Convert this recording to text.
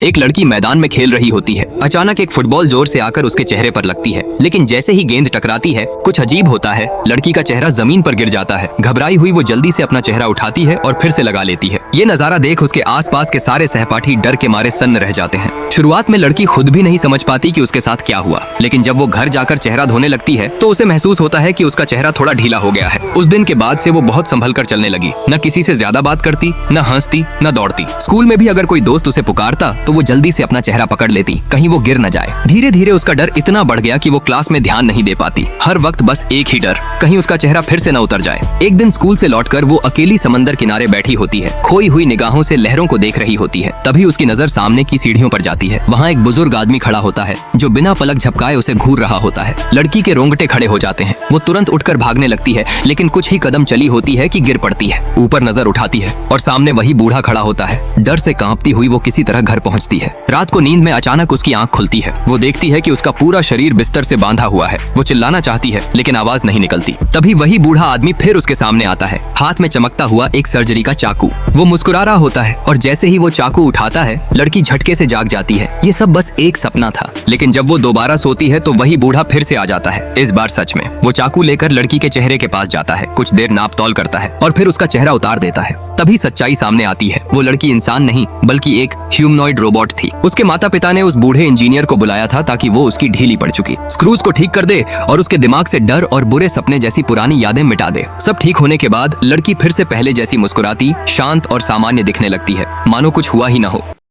एक लड़की मैदान में खेल रही होती है। अचानक एक फुटबॉल जोर से आकर उसके चेहरे पर लगती है, लेकिन जैसे ही गेंद टकराती है कुछ अजीब होता है। लड़की का चेहरा जमीन पर गिर जाता है। घबराई हुई वो जल्दी से अपना चेहरा उठाती है और फिर से लगा लेती है। ये नजारा देख उसके आसपास के सारे सहपाठी डर के मारे सन्न रह जाते हैं। शुरुआत में लड़की खुद भी नहीं समझ पाती कि उसके साथ क्या हुआ, लेकिन जब वो घर जाकर चेहरा धोने लगती है तो उसे महसूस होता है कि उसका चेहरा थोड़ा ढीला हो गया है। उस दिन के बाद से वो बहुत संभल कर चलने लगी। न किसी से ज्यादा बात करती, न हंसती, न दौड़ती। स्कूल में भी अगर कोई दोस्त उसे पुकारता तो वो जल्दी से अपना चेहरा पकड़ लेती, कहीं वो गिर न जाए। धीरे धीरे उसका डर इतना बढ़ गया कि वो क्लास में ध्यान नहीं दे पाती। हर वक्त बस एक ही डर, कहीं उसका चेहरा फिर से न उतर जाए। एक दिन स्कूल से लौटकर वो अकेली समंदर किनारे बैठी होती है। खोई हुई निगाहों से लहरों को देख रही होती है। तभी उसकी नजर सामने की सीढ़ियों पर जाती है। वहाँ एक बुजुर्ग आदमी खड़ा होता है जो बिना पलक झपकाए उसे घूर रहा होता है। लड़की के रोंगटे खड़े हो जाते हैं। वो तुरंत उठकर भागने लगती है, लेकिन कुछ ही कदम चली होती है कि गिर पड़ती है। ऊपर नजर उठाती है और सामने वही बूढ़ा खड़ा होता है। डर से कांपती हुई वो किसी तरह घर पहुंचती है। रात को नींद में अचानक उसकी आंख खुलती है। वो देखती है कि उसका पूरा शरीर बिस्तर से बांधा हुआ है। वो चिल्लाना चाहती है, लेकिन आवाज नहीं निकलती। तभी वही बूढ़ा आदमी फिर उसके सामने आता है, हाथ में चमकता हुआ एक सर्जरी का चाकू। वो मुस्कुरा रहा होता है और जैसे ही वो चाकू उठाता है लड़की झटके से जाग जाती है। ये सब बस एक सपना था। लेकिन जब वो दोबारा सोती है तो वही बूढ़ा फिर से आ जाता है। इस बार सच में। वो चाकू लेकर लड़की के चेहरे के पास जाता है, कुछ देर नाप तौल करता है और फिर उसका चेहरा उतार देता है। तभी सच्चाई सामने आती है। वो लड़की इंसान नहीं बल्कि एक ह्यूमनॉइड रोबोट थी। उसके माता पिता ने उस बूढ़े इंजीनियर को बुलाया था ताकि वो उसकी ढीली पड़ चुकी स्क्रूज को ठीक कर दे और उसके दिमाग से डर और बुरे सपने जैसी पुरानी यादें मिटा दे। सब ठीक होने के बाद लड़की फिर से पहले जैसी मुस्कुराती, शांत और सामान्य दिखने लगती है, मानो कुछ हुआ ही न हो।